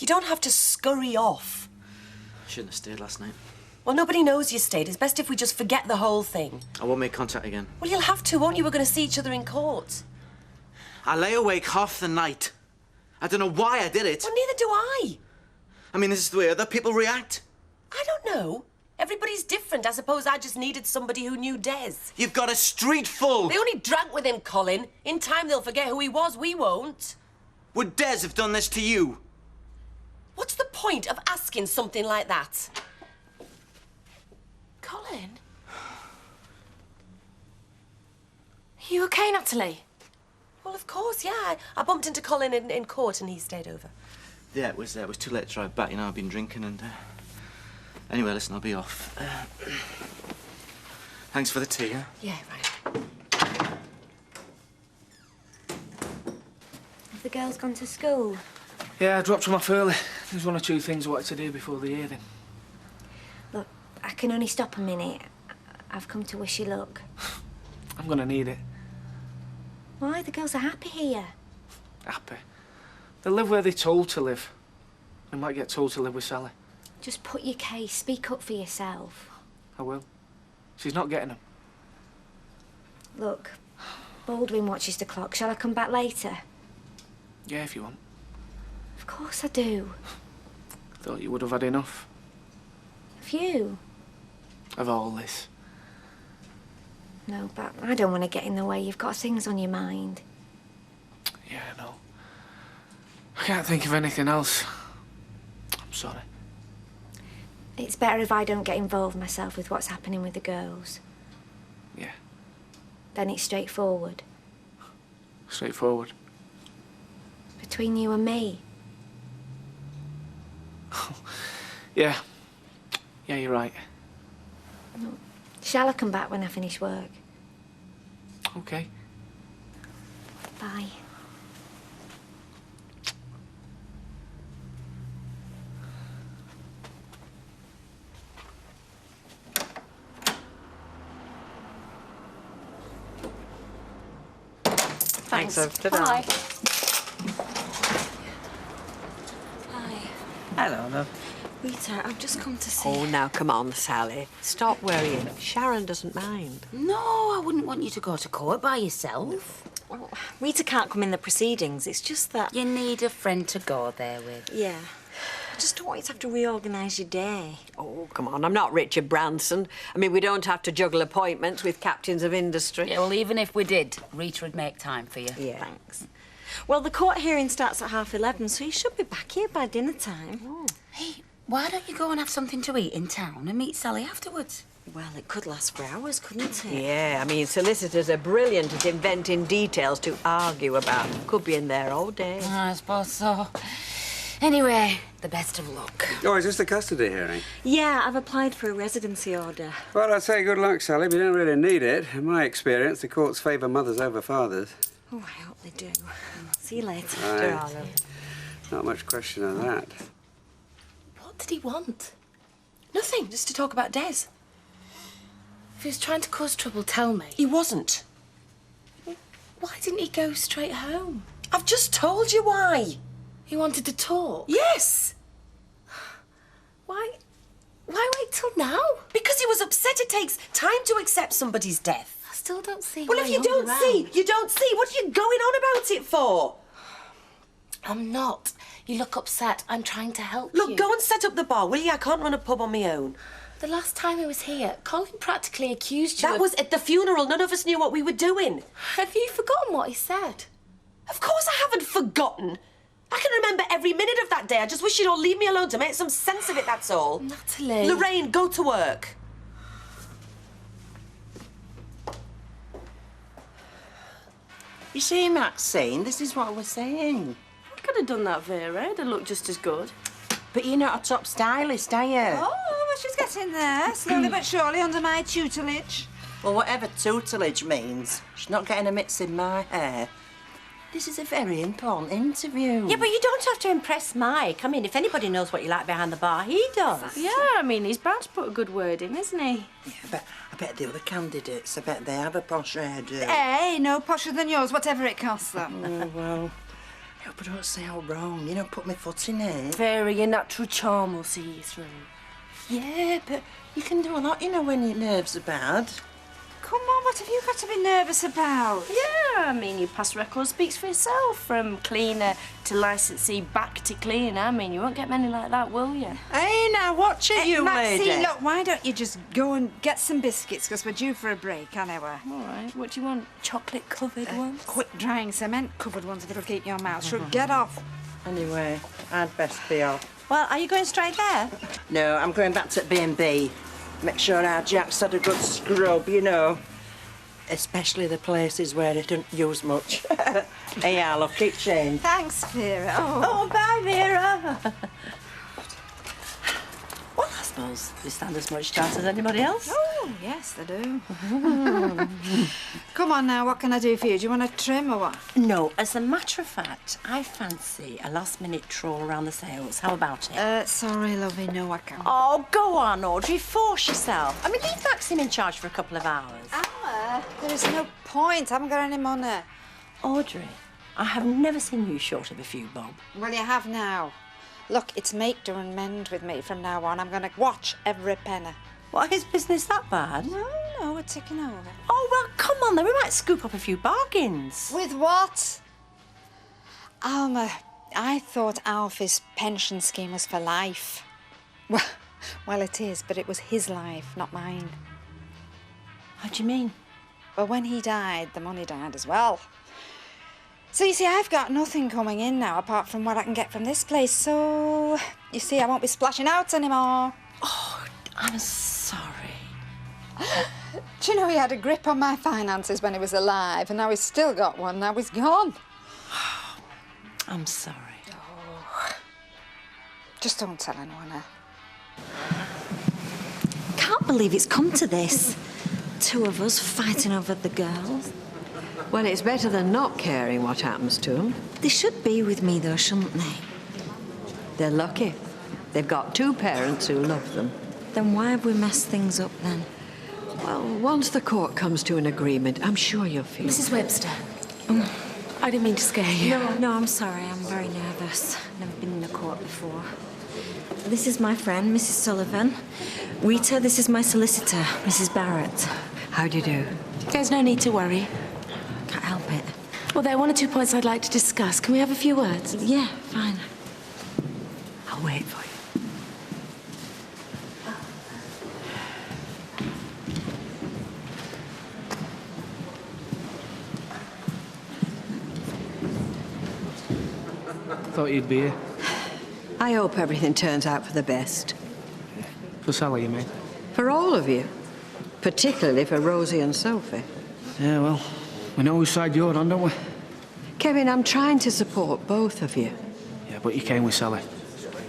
You don't have to scurry off. I shouldn't have stayed last night. Well, nobody knows you stayed. It's best if we just forget the whole thing. I won't make contact again. Well, you'll have to, won't you? We're going to see each other in court. I lay awake half the night. I don't know why I did it. Well, neither do I. I mean, this is the way other people react. I don't know. Everybody's different. I suppose I just needed somebody who knew Des. You've got a street full. They only drank with him, Colin. In time, they'll forget who he was. We won't. Would Des have done this to you? What's the point of asking something like that? Colin? Are you okay, Natalie? Well, of course, yeah. I bumped into Colin in court and he stayed over. Yeah, it was too late to drive back. You know, I've been drinking and... Anyway, listen, I'll be off. Thanks for the tea, huh? Yeah, right. Have the girls gone to school? Yeah, I dropped them off early. There's one or two things I wanted to do before the hearing. Look, I can only stop a minute. I've come to wish you luck. I'm gonna need it. Why? The girls are happy here. Happy. They live where they're told to live. They might get told to live with Sally. Just put your case. Speak up for yourself. I will. She's not getting them. Look, Baldwin watches the clock. Shall I come back later? Yeah, if you want. Of course I do. Thought you would have had enough. Have you? Of all this. No, but I don't want to get in the way. You've got things on your mind. Yeah, I know. I can't think of anything else. I'm sorry. It's better if I don't get involved myself with what's happening with the girls. Yeah. Then it's straightforward. Straightforward. Between you and me. Yeah. Yeah, you're right. Shall I come back when I finish work? Okay. Bye. Thanks. Bye. Hi. Hello, love. Rita, I've just come to see... Oh, now, come on, Sally. Stop worrying. Sharon doesn't mind. No, I wouldn't want you to go to court by yourself. Well, Rita can't come in the proceedings. It's just that... You need a friend to go there with. Yeah. I just don't want you to have to reorganise your day. Oh, come on. I'm not Richard Branson. I mean, we don't have to juggle appointments with captains of industry. Yeah, well, even if we did, Rita would make time for you. Yeah. Thanks. Well, the court hearing starts at 11:30, so you should be back here by dinner time. Oh. Hey, why don't you go and have something to eat in town and meet Sally afterwards? Well, it could last for hours, couldn't it? Yeah, I mean, solicitors are brilliant at inventing details to argue about. Could be in there all day. I suppose so. Anyway, the best of luck. Oh, is this the custody hearing? Yeah, I've applied for a residency order. Well, I'd say good luck, Sally, but you don't really need it. In my experience, the courts favour mothers over fathers. Oh, I hope they do. See you later. Right. Not much question of that. What did he want? Nothing, just to talk about Des. If he was trying to cause trouble, tell me. He wasn't. Why didn't he go straight home? I've just told you why. He wanted to talk. Yes. Why wait till now? Because he was upset. It takes time to accept somebody's death. I still don't see Well, why if you you're don't around. see, you don't see. What are you going on about it for? I'm not. You look upset. I'm trying to help Look, you. go and set up the bar, will you? I can't run a pub on my own. The last time he was here, Colin practically accused you That of... was at the funeral. None of us knew what we were doing. Have you forgotten what he said? Of course I haven't forgotten. I can remember every minute of that day. I just wish you'd all leave me alone to make some sense of it, that's all. Natalie... Lorraine, go to work. You see, Maxine, this is what I was saying. You could have done that, Vera. It'd look just as good. But you're not a top stylist, are you? Oh, well, she's getting there, slowly but surely, under my tutelage. Well, whatever tutelage means, she's not getting a mitts in my hair. This is a very important interview. Yeah, but you don't have to impress Mike. I mean, if anybody knows what you like behind the bar, he does. Yeah, I mean, he's bound to put a good word in, isn't he? Yeah, I bet the other candidates, I bet they have a posh hairdo. Hey, no posher than yours, whatever it costs them. Oh, well, Yeah, but don't say how wrong. You know, put my foot in it. Vera, your natural charm will see you through. Yeah, but you can do a lot, you know, when your nerves are bad. Come on, what have you got to be nervous about? Yeah, I mean, your past record speaks for itself. From cleaner to licensee, back to cleaner. I mean, you won't get many like that, will you? Hey, now, watch it, you Maxie, lady. look, why don't you just go and get some biscuits, because we're due for a break, aren't we? All right, what do you want? Chocolate-covered ones? Quick drying cement-covered ones that'll keep your mouth shut. Get off. Anyway, I'd best be off. Well, are you going straight there? No, I'm going back to B&B. Make sure our Jack's had a good scrub, you know. Especially the places where it don't use much. Hey, Al, keep change. Thanks, Vera. Oh, bye, Vera. Well, I suppose you stand as much chance as anybody else. Oh, yes, they do. Come on now, what can I do for you? Do you want a trim or what? No, as a matter of fact, I fancy a last-minute trawl around the sales. How about it? Sorry, lovey, no, I can't. Oh, go on, Audrey, force yourself. I mean, leave Maxine in charge for a couple of hours. There is no point. I haven't got any money. Audrey, I have never seen you short of a few bob. Well, you have now. Look, it's make, do and mend with me from now on. I'm going to watch every penny. Why is business that bad? No, we're ticking over. Oh, well, come on then. We might scoop up a few bargains. With what? Alma, I thought Alfie's pension scheme was for life. Well, it is, but it was his life, not mine. How do you mean? Well, when he died, the money died as well. So, you see, I've got nothing coming in now apart from what I can get from this place. So, you see, I won't be splashing out anymore. Oh, I'm sorry. Do you know he had a grip on my finances when he was alive, and now he's still got one. Now he's gone. I'm sorry. Oh, just don't tell anyone. Can't believe it's come to this. Two of us fighting over the girls. Well, it's better than not caring what happens to them. They should be with me, though, shouldn't they? They're lucky. They've got two parents who love them. Then why have we messed things up, then? Well, once the court comes to an agreement, I'm sure you'll feel... Mrs. Webster, I didn't mean to scare you. No, I'm sorry. I'm very nervous. Never been in a court before. This is my friend, Mrs. Sullivan. Rita, this is my solicitor, Mrs. Barrett. How do you do? There's no need to worry. Can't help it. Well, there are one or two points I'd like to discuss. Can we have a few words? Yeah, fine. I'll wait for you. Thought you'd be here. I hope everything turns out for the best. For Sally, you mean? For all of you. Particularly for Rosie and Sophie. Yeah, well, we know whose side you're on, don't we? Kevin, I'm trying to support both of you. Yeah, but you came with Sally.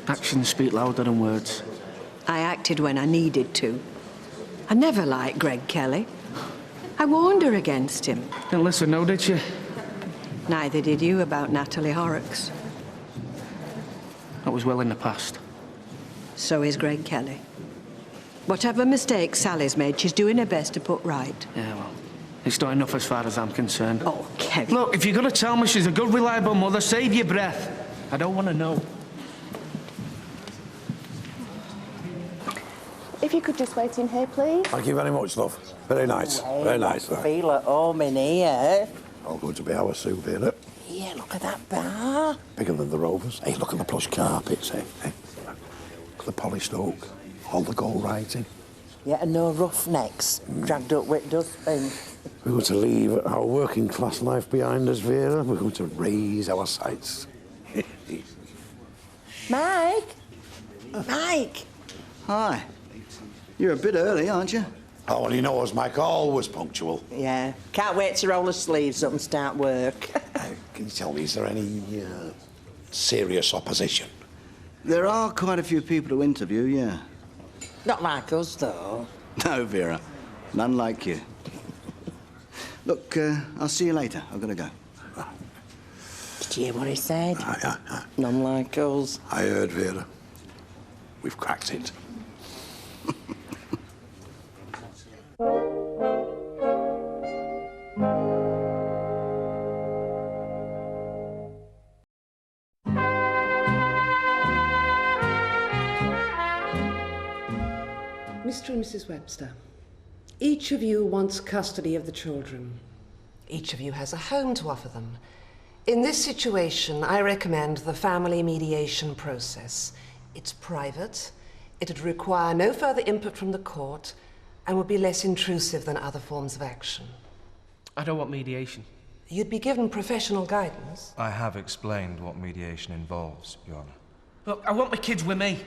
Actions speak louder than words. I acted when I needed to. I never liked Greg Kelly. I warned her against him. Didn't listen, no, did you? Neither did you about Natalie Horrocks. That was well in the past. So is Greg Kelly. Whatever mistakes Sally's made, she's doing her best to put right. Yeah, well, it's not enough as far as I'm concerned. Oh, Kevin. Look, if you're going to tell me she's a good, reliable mother, save your breath. I don't want to know. If you could just wait in here, please. Thank you very much, love. Very nice. Very nice. Feel at home in here. All good to be our soup here. Yeah, look at that bar. Bigger than the Rovers. Hey, look at the plush carpets, eh? Hey, look at the polished oak. All the gold writing. Yeah, and no roughnecks dragged up with dustbin. We're going to leave our working class life behind us, Vera. We're going to raise our sights. Mike? Mike? Hi. You're a bit early, aren't you? Oh, well, he knows, Mike. Always punctual. Yeah. Can't wait to roll the sleeves up and start work. Can you tell me, is there any serious opposition? There are quite a few people to interview, yeah. Not like us, though. No, Vera. None like you. Look, I'll see you later. I've got to go. Did you hear what he said? Aye. None like us. I heard, Vera. We've cracked it. Mrs. Webster. Each of you wants custody of the children. Each of you has a home to offer them. In this situation, I recommend the family mediation process. It's private, it'd require no further input from the court, and would be less intrusive than other forms of action. I don't want mediation. You'd be given professional guidance. I have explained what mediation involves, Your Honour. Look, I want my kids with me.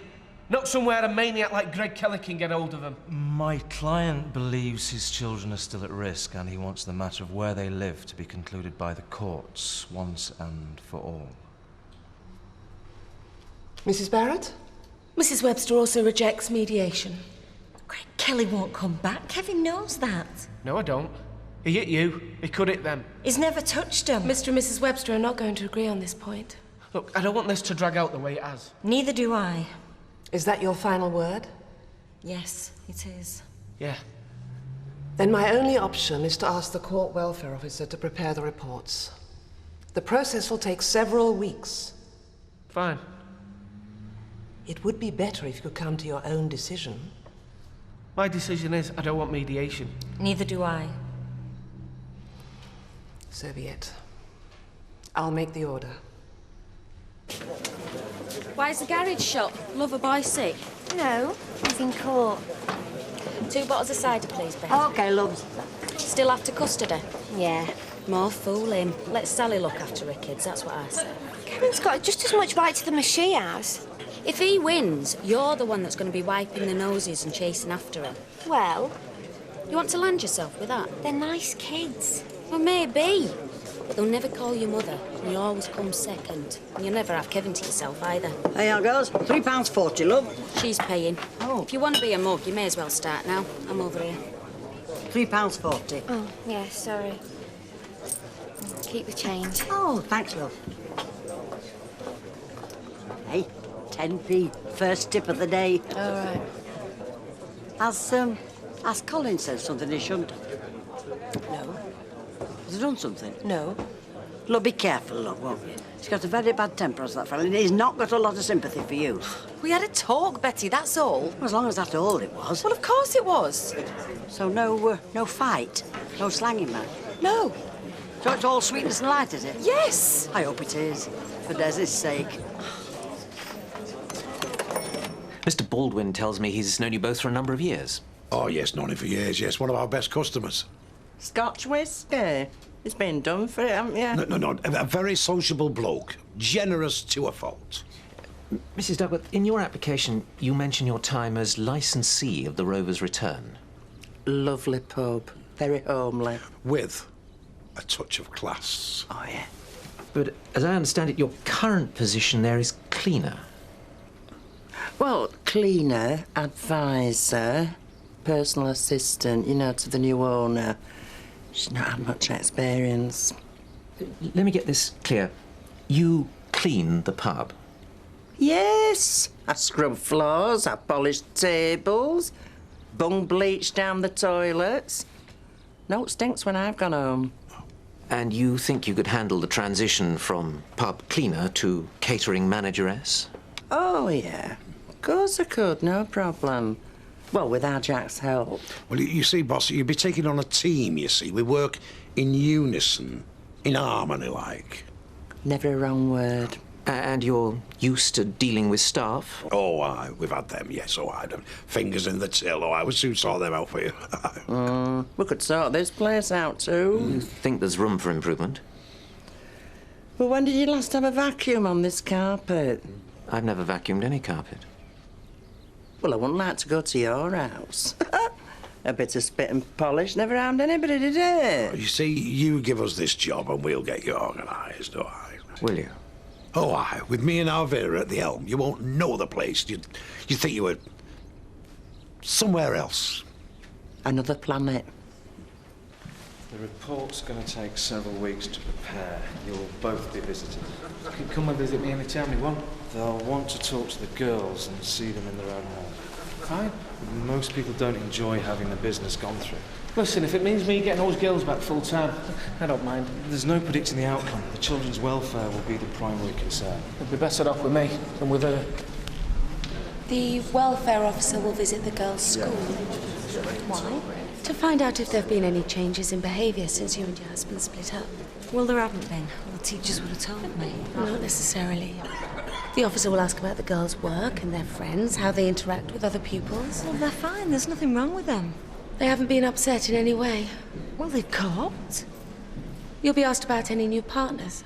Not somewhere a maniac like Greg Kelly can get hold of them. My client believes his children are still at risk, and he wants the matter of where they live to be concluded by the courts once and for all. Mrs. Barrett? Mrs. Webster also rejects mediation. Greg Kelly won't come back. Kevin knows that. No, I don't. He hit you. He could hit them. He's never touched them. Mr. and Mrs. Webster are not going to agree on this point. Look, I don't want this to drag out the way it has. Neither do I. Is that your final word? Yes, it is. Yeah. Then my only option is to ask the court welfare officer to prepare the reports. The process will take several weeks. Fine. It would be better if you could come to your own decision. My decision is I don't want mediation. Neither do I. So be it. I'll make the order. Why is the garage shut? Love a boy sick? No, he's in court. 2 bottles of cider, please, Ben. OK, loves. Still after custody? Yeah, more fooling. Let Sally look after her kids, that's what I say. Kevin's got just as much right to them as she has. If he wins, you're the one that's going to be wiping the noses and chasing after him. Well, You want to land yourself with that? they're nice kids. Well, maybe. But they'll never call you mother, and you always come second. And you'll never have Kevin to yourself either. Hey, how goes? £3.40, love. She's paying. Oh. If you want to be a mug, you may as well start now. I'm over here. £3.40. Oh, yeah, sorry. Keep the change. Oh, thanks, love. Hey, 10p. First tip of the day. All right. Has Colin said something he shouldn't have? No. Has he done something? No. Look, be careful, love, won't you? He's got a very bad temper, as that fella, and he's not got a lot of sympathy for you. We had a talk, Betty, that's all. As long as that's all it was. Well, of course it was. So no fight? No slanging, man? No. So it's all sweetness and light, is it? Yes. I hope it is, for Desi's sake. Mr. Baldwin tells me he's known you both for a number of years. Oh, yes, known him for years, yes. One of our best customers. Scotch whiskey. It's been done for it, haven't you? No. A very sociable bloke. Generous to a fault. Mrs. Duckworth, in your application, you mention your time as licensee of the Rover's Return. Lovely pub. Very homely. With a touch of class. Oh, yeah. But as I understand it, your current position there is cleaner. Well, cleaner, advisor, personal assistant, you know, to the new owner. She's not had much experience. Let me get this clear. You clean the pub? Yes. I scrub floors, I polish tables, bung bleach down the toilets. No, it stinks when I've gone home. And you think you could handle the transition from pub cleaner to catering manageress? Oh, yeah. Of course I could, no problem. Well, with our Jack's help. Well, you see, boss, you'd be taking on a team, you see. We work in unison, in harmony, like. Never a wrong word. And you're used to dealing with staff? Oh, aye, we've had them, yes, oh, aye. Fingers in the till, oh, I would soon sort them out for you. We could sort this place out, too. You think there's room for improvement? Well, when did you last have a vacuum on this carpet? I've never vacuumed any carpet. Well, I wouldn't like to go to your house. A bit of spit and polish never harmed anybody, did it? You see, you give us this job and we'll get you organised, all right? Will you? Oh, aye. With me and Alvira at the helm, you won't know the place. You'd think you were somewhere else. Another planet. The report's going to take several weeks to prepare. You'll both be visited. You can come and visit me any time you want. They'll want to talk to the girls and see them in their own home. Fine. Most people don't enjoy having the business gone through. Listen, if it means me getting those girls back full time, I don't mind. There's no predicting the outcome. The children's welfare will be the primary concern. It'd be better off with me than with her. The welfare officer will visit the girls' school. Why? To find out if there have been any changes in behaviour since you and your husband split up. Well, there haven't been. The teachers would have told me. Not necessarily. The officer will ask about the girls' work and their friends, how they interact with other pupils. Well, they're fine. There's nothing wrong with them. They haven't been upset in any way. Well, they've coped. You'll be asked about any new partners.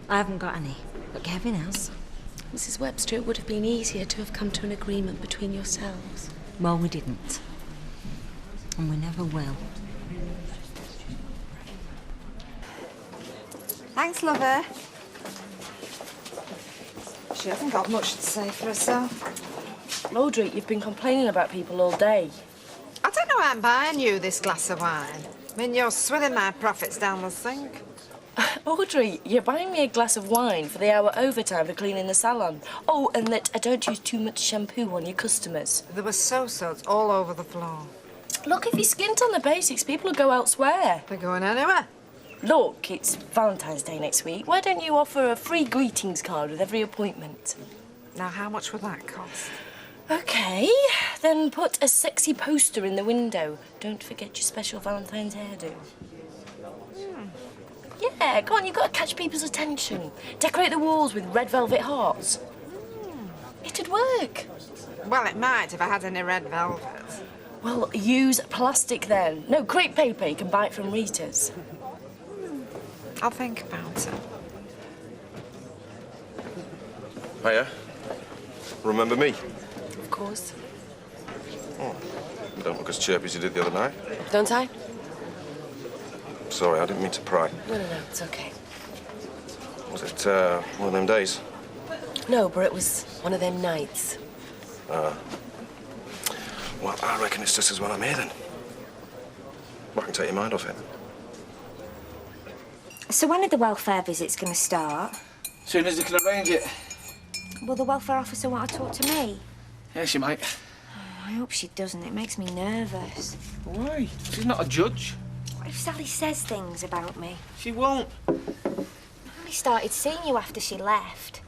I haven't got any, but Kevin has. Mrs. Webster, it would have been easier to have come to an agreement between yourselves. Well, we didn't. And we never will. Thanks, lover. She hasn't got much to say for herself. Audrey, you've been complaining about people all day. I don't know why I'm buying you this glass of wine. I mean, you're swilling my profits down the sink. Audrey, you're buying me a glass of wine for the hour overtime for cleaning the salon. Oh, and that I don't use too much shampoo on your customers. There were so-so's all over the floor. Look, if you skint on the basics, people will go elsewhere. They're going anywhere. Look, it's Valentine's Day next week. Why don't you offer a free greetings card with every appointment? Now, how much would that cost? OK, then put a sexy poster in the window. Don't forget your special Valentine's hairdo. Yeah, go on, you've got to catch people's attention. Decorate the walls with red velvet hearts. It'd work. Well, it might if I had any red velvet. Well, use plastic then. No, crepe paper, you can buy it from Rita's. I'll think about it. Hiya. Remember me? Of course. Oh, you don't look as chirpy as you did the other night. Don't I? Sorry, I didn't mean to pry. No, it's okay. Was it one of them days? No, but it was one of them nights. Well, I reckon it's just as well I'm here then. I can take your mind off it. So when are the welfare visits going to start? As soon as they can arrange it. Will the welfare officer want to talk to me? Yeah, she might. Oh, I hope she doesn't. It makes me nervous. Why? She's not a judge. What if Sally says things about me? She won't. I only started seeing you after she left.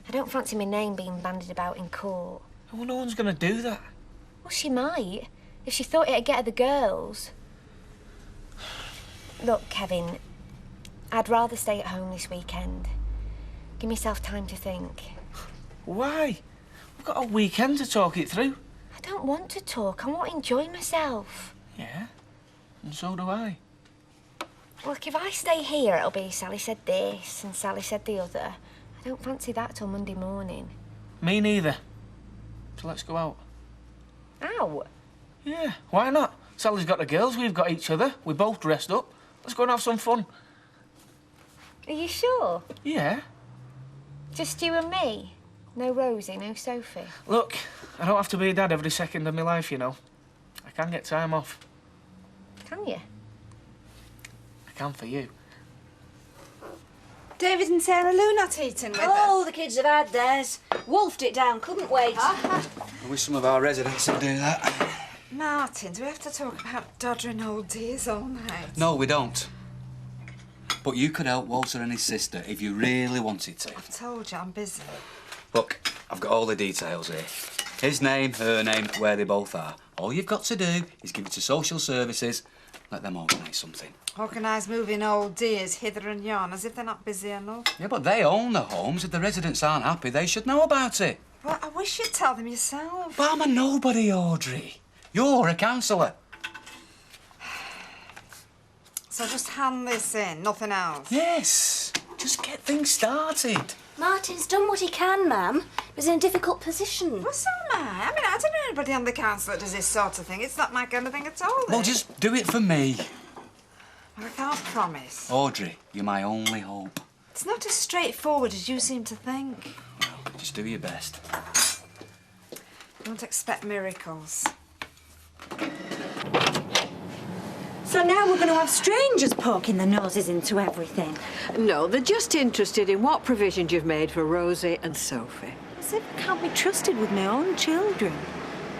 I don't fancy my name being bandied about in court. Well, no one's going to do that. Well, she might, if she thought it'd get her the girls. Look, Kevin, I'd rather stay at home this weekend. Give myself time to think. Why? We've got a weekend to talk it through. I don't want to talk. I want to enjoy myself. Yeah, and so do I. Look, if I stay here, it'll be Sally said this and Sally said the other. I don't fancy that till Monday morning. Me neither. So let's go out. Out? Yeah, why not? Sally's got the girls, we've got each other. We're both dressed up. Let's go and have some fun. Are you sure? Yeah. Just you and me? No Rosie, no Sophie? Look, I don't have to be a dad every second of my life, you know. I can get time off. Can you? I can for you. David and Sarah Lou not eating with us? Oh, the kids have had theirs. Wolfed it down, couldn't wait. I wish some of our residents would do that. Martin, do we have to talk about doddering old dears all night? No, we don't. But you could help Walter and his sister if you really wanted to. I've told you, I'm busy. Look, I've got all the details here. His name, her name, where they both are. All you've got to do is give it to social services, let them organise something. Organise moving old dears hither and yon, as if they're not busy enough. Yeah, but they own the homes. If the residents aren't happy, they should know about it. Well, I wish you'd tell them yourself. But I'm a nobody, Audrey. You're a counsellor. So just hand this in, nothing else? Yes. Just get things started. Martin's done what he can, ma'am. He's in a difficult position. Well, so am I. I mean, I don't know anybody on the council that does this sort of thing. It's not my kind of thing at all. Well, just do it for me. Well, I can't promise. Audrey, you're my only hope. It's not as straightforward as you seem to think. Well, just do your best. Don't expect miracles. So now we're going to have strangers poking their noses into everything. No, they're just interested in what provisions you've made for Rosie and Sophie. As if I can't be trusted with my own children.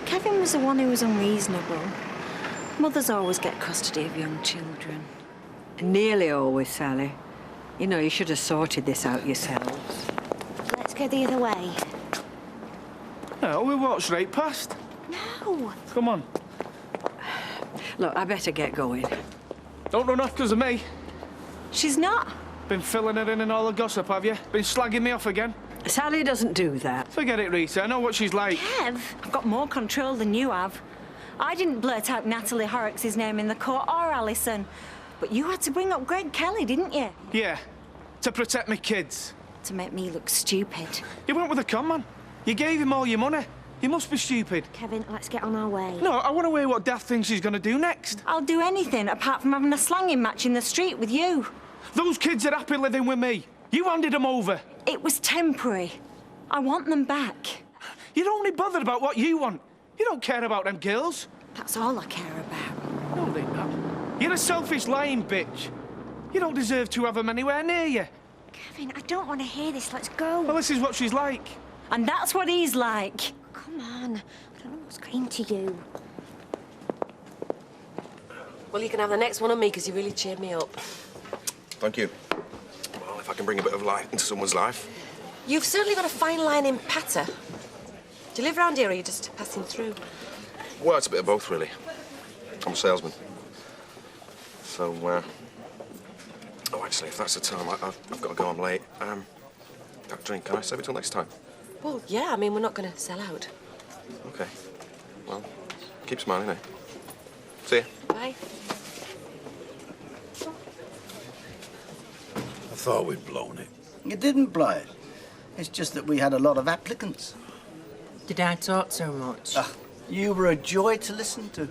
Kevin was the one who was unreasonable. Mothers always get custody of young children. Nearly always, Sally. You know, you should have sorted this out yourselves. Let's go the other way. No, we walked straight past. No. Come on. Look, I better get going. Don't run off because of me. She's not. Been filling her in and all the gossip, have you? Been slagging me off again? Sally doesn't do that. Forget it, Rita. I know what she's like. Kev, I've got more control than you have. I didn't blurt out Natalie Horrocks' name in the court or Alison. But you had to bring up Greg Kelly, didn't you? Yeah, to protect my kids. To make me look stupid. You went with a con man. You gave him all your money. You must be stupid. Kevin, let's get on our way. No, I want to hear what Daft thinks she's going to do next. I'll do anything apart from having a slanging match in the street with you. Those kids are happy living with me. You handed them over. It was temporary. I want them back. You're only bothered about what you want. You don't care about them girls. That's all I care about. No, they're not. You're a selfish, lying bitch. You don't deserve to have them anywhere near you. Kevin, I don't want to hear this. Let's go. Well, this is what she's like. And that's what he's like. Come on. I don't know what's getting to you. Well, you can have the next one on me because you really cheered me up. Thank you. Well, if I can bring a bit of light into someone's life. You've certainly got a fine line in patter. Do you live around here or are you just passing through? Well, it's a bit of both, really. I'm a salesman. So, oh, actually, if that's the time, I've got to go. I'm late. That drink, can I save it till next time? Well, yeah, I mean, we're not going to sell out. Okay. Well, keep smiling, eh? See ya. Bye. I thought we'd blown it. You didn't blow it. It's just that we had a lot of applicants. Did I talk so much? You were a joy to listen to.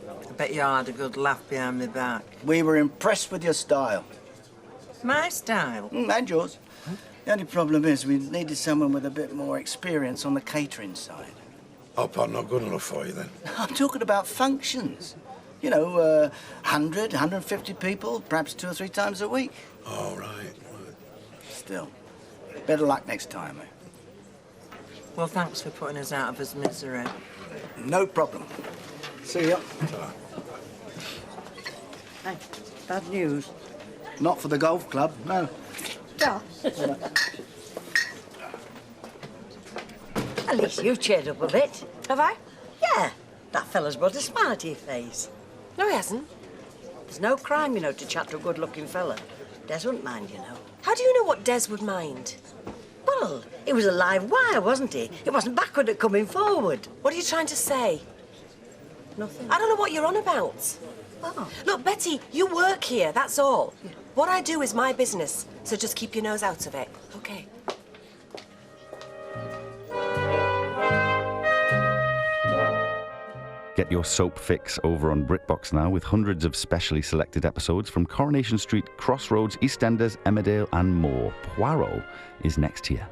I bet you had a good laugh behind my back. We were impressed with your style. My style? And yours. The only problem is we needed someone with a bit more experience on the catering side. Oh, pot not good enough for you, then? I'm talking about functions. You know, 100, 150 people, perhaps 2 or 3 times a week. Oh, right. Still, better luck next time, eh? Well, thanks for putting us out of his misery. No problem. See ya. Hey, bad news. Not for the golf club, no. At least you've cheered up a bit. Have I? Yeah. That fella's brought a smile to your face. No, he hasn't. There's no crime, you know, to chat to a good-looking fella. Des wouldn't mind, you know. How do you know what Des would mind? Well, he was a live wire, wasn't he? He wasn't backward at coming forward. What are you trying to say? Nothing. I don't know what you're on about. Oh. Look, Betty, you work here, that's all. What I do is my business, so just keep your nose out of it, OK? Get your soap fix over on BritBox now with hundreds of specially selected episodes from Coronation Street, Crossroads, EastEnders, Emmerdale and more. Poirot is next year.